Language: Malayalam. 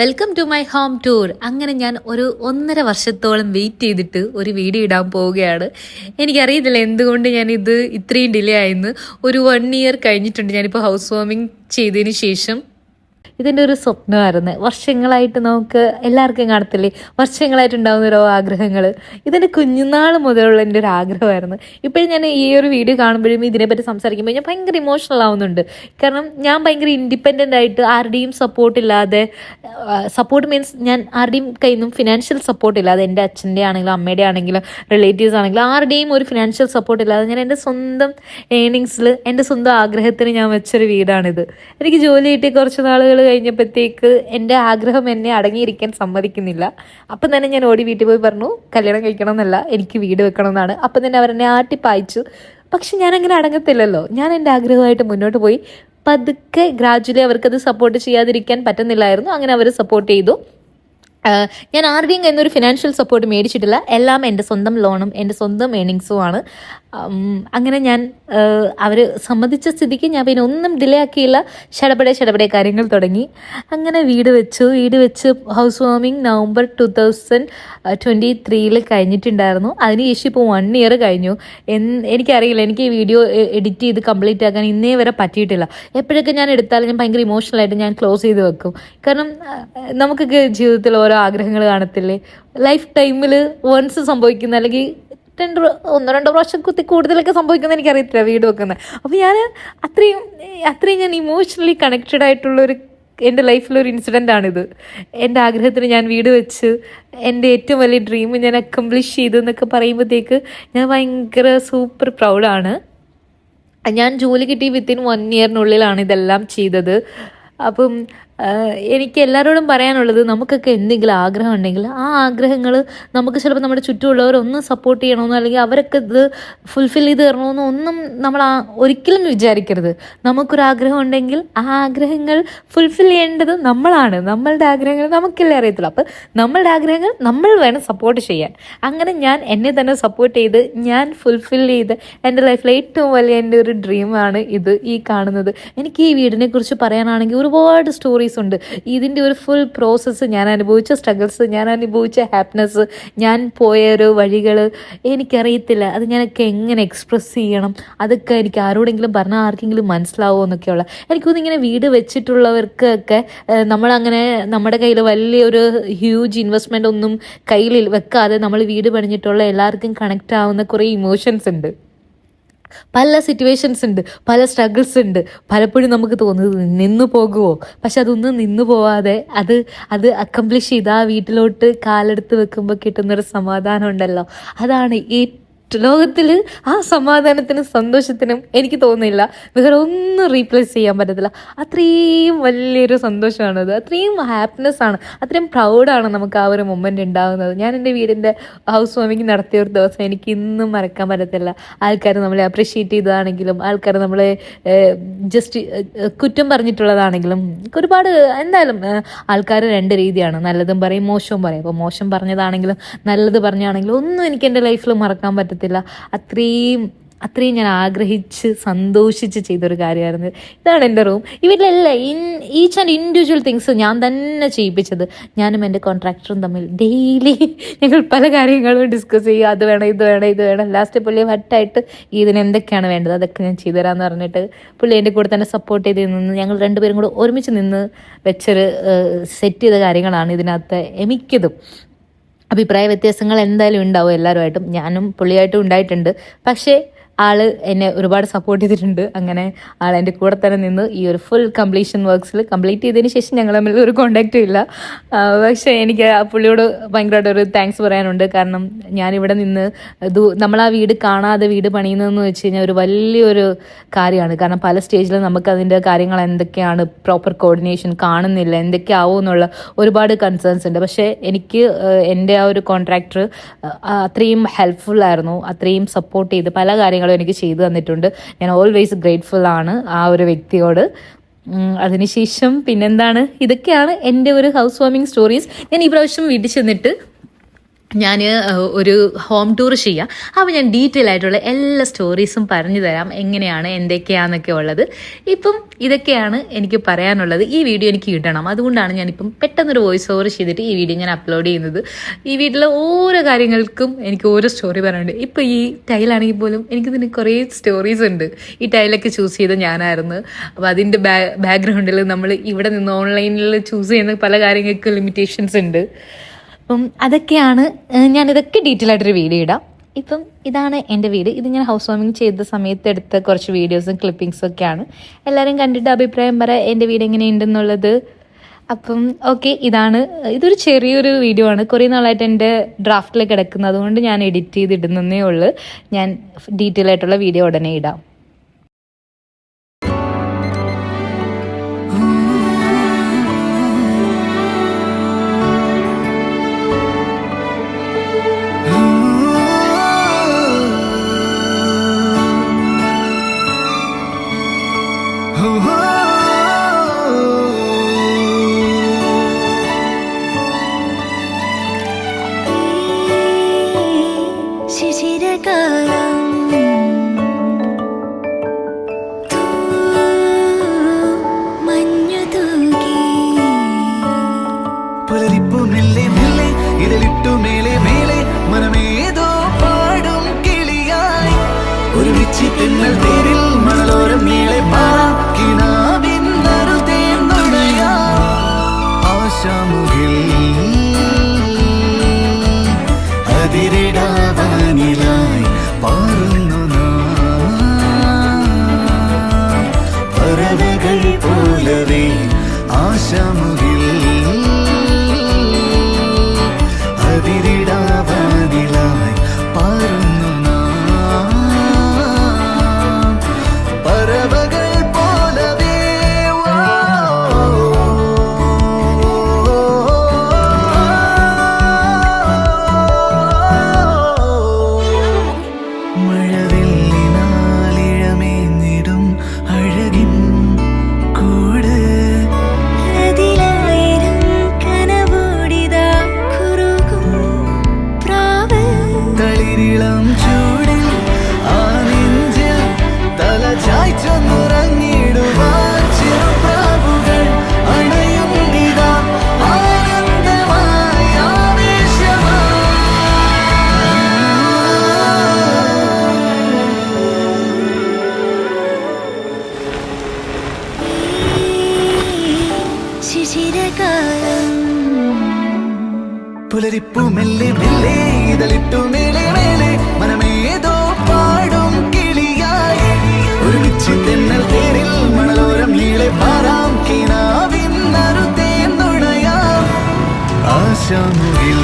Welcome to my home tour. അങ്ങനെ ഞാൻ ഒരു 1.5 വർഷത്തോളം വെയിറ്റ് ചെയ്തിട്ട് ഒരു വീഡിയോ ഇടാൻ പോവുകയാണ്. എനിക്കറിയത്തില്ല എന്തുകൊണ്ട് ഞാനിത് ഇത്രയും ഡിലേ ആയെന്ന്. ഒരു 1 ഇയർ കഴിഞ്ഞിട്ടുണ്ട് ഞാനിപ്പോൾ ഹൗസ് വാമിങ് ചെയ്തതിന് ശേഷം. ഇതിൻ്റെ ഒരു സ്വപ്നമായിരുന്നു. വർഷങ്ങളായിട്ട് നമുക്ക് എല്ലാവർക്കും കാണത്തില്ലേ, വർഷങ്ങളായിട്ടുണ്ടാകുന്ന ഓരോ ആഗ്രഹങ്ങൾ. ഇതിൻ്റെ കുഞ്ഞുനാൾ മുതലുള്ള എൻ്റെ ഒരു ആഗ്രഹമായിരുന്നു. ഇപ്പോഴും ഞാൻ ഈ ഒരു വീഡിയോ കാണുമ്പോഴും ഇതിനെപ്പറ്റി സംസാരിക്കുമ്പോൾ ഞാൻ ഭയങ്കര ഇമോഷണൽ ആവുന്നുണ്ട്. കാരണം ഞാൻ ഭയങ്കര ഇൻഡിപെൻഡൻ്റ് ആയിട്ട് ആരുടെയും സപ്പോർട്ടില്ലാതെ, സപ്പോർട്ട് മീൻസ് ഞാൻ ആരുടെയും കയ്യിൽ നിന്നും ഫിനാൻഷ്യൽ സപ്പോർട്ട് ഇല്ലാതെ, എൻ്റെ അച്ഛൻ്റെ ആണെങ്കിലും അമ്മയുടെ ആണെങ്കിലും റിലേറ്റീവ്സ് ആണെങ്കിലും ആരുടെയും ഒരു ഫിനാൻഷ്യൽ സപ്പോർട്ട് ഇല്ലാതെ ഞാൻ എൻ്റെ സ്വന്തം ഏണിങ്സിൽ എൻ്റെ സ്വന്തം ആഗ്രഹത്തിന് ഞാൻ വെച്ചൊരു വീടാണിത്. എനിക്ക് ജോലി കിട്ടി കുറച്ച് നാളുകൾ കഴിഞ്ഞപ്പോഴത്തേക്ക് എൻ്റെ ആഗ്രഹം എന്നെ അടങ്ങിയിരിക്കാൻ സമ്മതിക്കുന്നില്ല. അപ്പം തന്നെ ഞാൻ ഓടി വീട്ടിൽ പോയി പറഞ്ഞു കല്യാണം കഴിക്കണം എന്നല്ല, എനിക്ക് വീട് വെക്കണം എന്നാണ്. അപ്പം തന്നെ അവരെന്നെ ആട്ടിപ്പായിച്ചു. പക്ഷെ ഞാനങ്ങനെ അടങ്ങത്തില്ലല്ലോ. ഞാൻ എൻ്റെ ആഗ്രഹമായിട്ട് മുന്നോട്ട് പോയി. പതുക്കെ ഗ്രാജുവലി അവർക്കത് സപ്പോർട്ട് ചെയ്യാതിരിക്കാൻ പറ്റുന്നില്ലായിരുന്നു. അങ്ങനെ അവർ സപ്പോർട്ട് ചെയ്തു. ഞാൻ ആരുടെയും കയ്യിൽ നിന്നൊരു ഫിനാൻഷ്യൽ സപ്പോർട്ട് മേടിച്ചിട്ടില്ല. എല്ലാം എൻ്റെ സ്വന്തം ലോണും എൻ്റെ സ്വന്തം ഏണിങ്സുമാണ്. അങ്ങനെ ഞാൻ അവർ സമ്മതിച്ച സ്ഥിതിക്ക് ഞാൻ പിന്നെ ഒന്നും ഡിലേ ആക്കിയില്ല. ഷടപടെ കാര്യങ്ങൾ തുടങ്ങി. അങ്ങനെ വീട് വെച്ച് ഹൗസ് വാമിങ് November 2023 കഴിഞ്ഞിട്ടുണ്ടായിരുന്നു. അതിനുശേഷം ഇപ്പോൾ 1 ഇയർ കഴിഞ്ഞു. എനിക്കറിയില്ല, എനിക്ക് ഈ വീഡിയോ എഡിറ്റ് ചെയ്ത് കംപ്ലീറ്റ് ആക്കാൻ ഇന്നേ വരെ പറ്റിയിട്ടില്ല. എപ്പോഴൊക്കെ ഞാൻ എടുത്താലും ഞാൻ ഭയങ്കര ഇമോഷണലായിട്ട് ഞാൻ ക്ലോസ് ചെയ്ത് വെക്കും. കാരണം നമുക്കൊക്കെ ജീവിതത്തിൽ ഓരോ ആഗ്രഹങ്ങൾ കാണത്തില്ലേ, ലൈഫ് ടൈമിൽ വൺസ് സംഭവിക്കുന്ന, അല്ലെങ്കിൽ 1-2 പ്രാവശ്യം കൂടുതലൊക്കെ സംഭവിക്കുന്നത് എനിക്കറിയത്തില്ല വീട് വെക്കുന്നത്. അപ്പോൾ ഞാൻ അത്രയും ഞാൻ ഇമോഷണലി കണക്റ്റഡ് ആയിട്ടുള്ളൊരു എൻ്റെ ലൈഫിലൊരു ഇൻസിഡൻ്റാണിത്. എൻ്റെ ആഗ്രഹത്തിന് ഞാൻ വീട് വെച്ച് എൻ്റെ ഏറ്റവും വലിയ ഡ്രീം ഞാൻ അക്കംപ്ലിഷ് ചെയ്തു എന്നൊക്കെ പറയുമ്പോഴത്തേക്ക് ഞാൻ ഭയങ്കര സൂപ്പർ പ്രൗഡാണ്. ഞാൻ ജോലി കിട്ടി വിത്തിൻ 1 ഇയറിനുള്ളിലാണ് ഇതെല്ലാം ചെയ്തത്. അപ്പം എനിക്ക് എല്ലാവരോടും പറയാനുള്ളത്, നമുക്കൊക്കെ എന്തെങ്കിലും ആഗ്രഹം ഉണ്ടെങ്കിൽ ആ ആഗ്രഹങ്ങൾ നമുക്ക് ചിലപ്പോൾ നമ്മുടെ ചുറ്റുമുള്ളവരൊന്നും സപ്പോർട്ട് ചെയ്യണമെന്നോ അല്ലെങ്കിൽ അവരൊക്കെ ഇത് ഫുൾഫിൽ ചെയ്ത് തരണമെന്നോ ഒന്നും നമ്മൾ ഒരിക്കലും വിചാരിക്കരുത്. നമുക്കൊരാഗ്രഹം ഉണ്ടെങ്കിൽ ആ ആഗ്രഹങ്ങൾ ഫുൾഫിൽ ചെയ്യേണ്ടത് നമ്മളാണ്. നമ്മളുടെ ആഗ്രഹങ്ങൾ നമുക്കല്ലേ അറിയത്തുള്ളൂ. അപ്പം നമ്മളുടെ ആഗ്രഹങ്ങൾ നമ്മൾ വേണം സപ്പോർട്ട് ചെയ്യാൻ. അങ്ങനെ ഞാൻ എന്നെ തന്നെ സപ്പോർട്ട് ചെയ്ത് ഞാൻ ഫുൾഫിൽ ചെയ്ത് എൻ്റെ ലൈഫിലെ ഏറ്റവും വലിയ എൻ്റെ ഒരു ഡ്രീമാണ് ഇത് ഈ കാണുന്നത്. എനിക്ക് ഈ വീടിനെ കുറിച്ച് പറയാനാണെങ്കിൽ ഒരുപാട് സ്റ്റോറീസ് ഉണ്ട്. ഇതിൻ്റെ ഒരു ഫുൾ പ്രോസസ്സ്, ഞാൻ അനുഭവിച്ച സ്ട്രഗിൾസ്, ഞാൻ അനുഭവിച്ച ഹാപ്പിനെസ്, ഞാൻ പോയ ഒരു വഴികൾ എനിക്കറിയത്തില്ല. അത് ഞാനൊക്കെ എങ്ങനെ എക്സ്പ്രസ് ചെയ്യണം, അതൊക്കെ എനിക്ക് ആരോടെങ്കിലും പറഞ്ഞാൽ ആർക്കെങ്കിലും മനസ്സിലാവുമോ എന്നൊക്കെയുള്ള. എനിക്കൊന്നും ഇങ്ങനെ വീട് വെച്ചിട്ടുള്ളവർക്കൊക്കെ നമ്മളങ്ങനെ നമ്മുടെ കയ്യിൽ വലിയൊരു ഹ്യൂജ് ഇൻവെസ്റ്റ്മെൻ്റ് ഒന്നും കയ്യിൽ വെക്കാതെ നമ്മൾ വീട് പണിഞ്ഞിട്ടുള്ള എല്ലാവർക്കും കണക്റ്റ് ആവുന്ന കുറേ ഇമോഷൻസ് ഉണ്ട്, പല സിറ്റുവേഷൻസ് ഉണ്ട്, പല സ്ട്രഗിൾസ് ഉണ്ട്. പലപ്പോഴും നമുക്ക് തോന്നുന്നത് നിന്നു പോകുമോ, പക്ഷെ അതൊന്നും നിന്നു പോവാതെ അത് അക്കംപ്ലിഷ് ചെയ്ത് ആ വീട്ടിലോട്ട് കാലെടുത്ത് വെക്കുമ്പോൾ കിട്ടുന്നൊരു സമാധാനം ഉണ്ടല്ലോ, അതാണ് ലോകത്തിൽ ആ സമാധാനത്തിനും സന്തോഷത്തിനും എനിക്ക് തോന്നുന്നില്ല വേറെ ഒന്നും റീപ്ലേസ് ചെയ്യാൻ പറ്റത്തില്ല. അത്രയും വലിയൊരു സന്തോഷമാണത്, അത്രയും ഹാപ്പിനെസ് ആണ്, അത്രയും പ്രൗഡാണ് നമുക്ക് ആ ഒരു മൊമെൻ്റ് ഉണ്ടാകുന്നത്. ഞാൻ എൻ്റെ വീടിൻ്റെ ഹൗസ് വാമിങ് നടത്തിയ ഒരു ദിവസം എനിക്ക് ഇന്നും മറക്കാൻ പറ്റത്തില്ല. ആൾക്കാർ നമ്മളെ അപ്രിഷ്യേറ്റ് ചെയ്തതാണെങ്കിലും ആൾക്കാർ നമ്മളെ ജസ്റ്റ് കുറ്റം പറഞ്ഞിട്ടുള്ളതാണെങ്കിലും ഒരുപാട്, എന്തായാലും ആൾക്കാർ 2 രീതിയാണ്, നല്ലതും പറയും മോശവും പറയും. അപ്പോൾ മോശം പറഞ്ഞതാണെങ്കിലും നല്ലത് പറഞ്ഞാണെങ്കിലും ഒന്നും എനിക്ക് എൻ്റെ ലൈഫിൽ മറക്കാൻ പറ്റത്തില്ല. അത്രയും ഞാൻ ആഗ്രഹിച്ച് സന്തോഷിച്ച് ചെയ്തൊരു കാര്യമായിരുന്നു. ഇതാണ് എൻ്റെ റൂം. ഈ വീട്ടിലെല്ലാം ഈച്ച് ആൻഡ് ഇൻഡിവിജ്വൽ തിങ്സ് ഞാൻ തന്നെ ചെയ്യിപ്പിച്ചത്. ഞാനും എൻ്റെ കോൺട്രാക്ടറും തമ്മിൽ ഡെയിലി ഞങ്ങൾ പല കാര്യങ്ങളും ഡിസ്കസ് ചെയ്യും. അത് വേണം ഇത് വേണം. ലാസ്റ്റ് പുള്ളി ഹട്ടായിട്ട് ഇതിന് എന്തൊക്കെയാണ് വേണ്ടത് അതൊക്കെ ഞാൻ ചെയ്തുതരാമെന്ന് പറഞ്ഞിട്ട് പുള്ളി എൻ്റെ കൂടെ തന്നെ സപ്പോർട്ട് ചെയ്ത് നിന്ന് ഞങ്ങൾ 2 പേരും കൂടെ ഒരുമിച്ച് നിന്ന് വെച്ചൊരു സെറ്റ് ചെയ്ത കാര്യങ്ങളാണ് ഇതിനകത്ത് മിക്കതും. അഭിപ്രായ വ്യത്യാസങ്ങൾ എന്തായാലും ഉണ്ടാവും എല്ലാവരുമായിട്ടും, ഞാനും പുള്ളിയായിട്ടും ഉണ്ടായിട്ടുണ്ട്. പക്ഷേ ആള് എന്നെ ഒരുപാട് സപ്പോർട്ട് ചെയ്തിട്ടുണ്ട്. അങ്ങനെ ആൾ എൻ്റെ കൂടെ തന്നെ നിന്ന് ഈ ഒരു ഫുൾ കംപ്ലീഷൻ വർക്ക്സിൽ കംപ്ലീറ്റ് ചെയ്തതിന് ശേഷം ഞങ്ങൾ തമ്മിൽ ഒരു കോണ്ടാക്റ്റും ഇല്ല. പക്ഷേ എനിക്ക് ആ പുള്ളിയോട് ഭയങ്കരമായിട്ടൊരു താങ്ക്സ് പറയാനുണ്ട്. കാരണം ഞാനിവിടെ നിന്ന് നമ്മളാ വീട് കാണാതെ വീട് പണിയുന്നതെന്ന് വെച്ച് കഴിഞ്ഞാൽ ഒരു വലിയൊരു കാര്യമാണ്. കാരണം പല സ്റ്റേജിലും നമുക്ക് അതിൻ്റെ കാര്യങ്ങൾ എന്തൊക്കെയാണ്, പ്രോപ്പർ കോർഡിനേഷൻ കാണുന്നില്ല, എന്തൊക്കെയാവും എന്നുള്ള ഒരുപാട് കൺസേൺസ് ഉണ്ട്. പക്ഷേ എനിക്ക് എൻ്റെ ആ ഒരു കോൺട്രാക്ടർ അത്രയും ഹെൽപ്ഫുള്ളായിരുന്നു, അത്രയും സപ്പോർട്ട് ചെയ്ത് പല കാര്യങ്ങളും എനിക്ക് ചെയ്തു തന്നിട്ടുണ്ട്. ഞാൻ ഓൾവേസ് ഗ്രേറ്റ്ഫുൾ ആണ് ആ ഒരു വ്യക്തിയോട്. അതിനുശേഷം പിന്നെന്താണ്, ഇതൊക്കെയാണ് എൻ്റെ ഒരു ഹൗസ് വാമിങ് സ്റ്റോറീസ്. ഞാൻ ഈ പ്രാവശ്യം വീട്ടിൽ ചെന്നിട്ട് ഞാൻ ഒരു ഹോം ടൂർ ചെയ്യാം. അപ്പോൾ ഞാൻ ഡീറ്റെയിൽ ആയിട്ടുള്ള എല്ലാ സ്റ്റോറീസും പറഞ്ഞു തരാം, എങ്ങനെയാണ് എന്തൊക്കെയാണെന്നൊക്കെ ഉള്ളത്. ഇപ്പം ഇതൊക്കെയാണ് എനിക്ക് പറയാനുള്ളത്. ഈ വീഡിയോ എനിക്ക് ഇടണം, അതുകൊണ്ടാണ് ഞാനിപ്പം പെട്ടെന്നൊരു വോയിസ് ഓവർ ചെയ്തിട്ട് ഈ വീഡിയോ ഞാൻ അപ്ലോഡ് ചെയ്യുന്നത്. ഈ വീട്ടിലെ ഓരോ കാര്യങ്ങൾക്കും എനിക്ക് ഓരോ സ്റ്റോറി പറയാനുണ്ട്. ഇപ്പോൾ ഈ ടൈലാണെങ്കിൽ പോലും എനിക്കിതിന് കുറേ സ്റ്റോറീസ് ഉണ്ട്. ഈ ടൈലൊക്കെ ചൂസ് ചെയ്ത് ഞാനായിരുന്നു. അപ്പോൾ അതിൻ്റെ ബാക്ക്ഗ്രൗണ്ടിൽ നമ്മൾ ഇവിടെ നിന്ന് ഓൺലൈനിൽ ചൂസ് ചെയ്യുന്ന പല കാര്യങ്ങൾക്കും ലിമിറ്റേഷൻസ് ഉണ്ട്. അപ്പം അതൊക്കെയാണ്, ഞാനിതൊക്കെ ഡീറ്റെയിൽ ആയിട്ടൊരു വീഡിയോ ഇടാം. ഇപ്പം ഇതാണ് എൻ്റെ വീട്. ഇത് ഞാൻ ഹൗസ് വാമിങ് ചെയ്ത സമയത്ത് എടുത്ത കുറച്ച് വീഡിയോസും ക്ലിപ്പിങ്സും ഒക്കെയാണ്. എല്ലാവരും കണ്ടിട്ട് അഭിപ്രായം പറയാം എൻ്റെ വീട് എങ്ങനെയുണ്ടെന്നുള്ളത്. അപ്പം ഓക്കെ, ഇതൊരു ചെറിയൊരു വീഡിയോ ആണ്. കുറേ നാളായിട്ട് എൻ്റെ ഡ്രാഫ്റ്റിൽ കിടക്കുന്നത്, അതുകൊണ്ട് ഞാൻ എഡിറ്റ് ചെയ്തിടുന്നേ ഉള്ളൂ. ഞാൻ ഡീറ്റെയിൽ ആയിട്ടുള്ള വീഡിയോ ഉടനെ ഇടാം. പുലരിപ്പൂ മെല്ലെ മെല്ലെ ഇതളിട്ടു മേലെ മേലെ മനമേതോ പാടും കിളിയായി ഒരുമിച്ച് തെന്നൽ തേരിൽ മണലോരം നീളെ പാറാം കിനാവിൻ നറുതേൻ നുണയാം ആശാമുകിൽ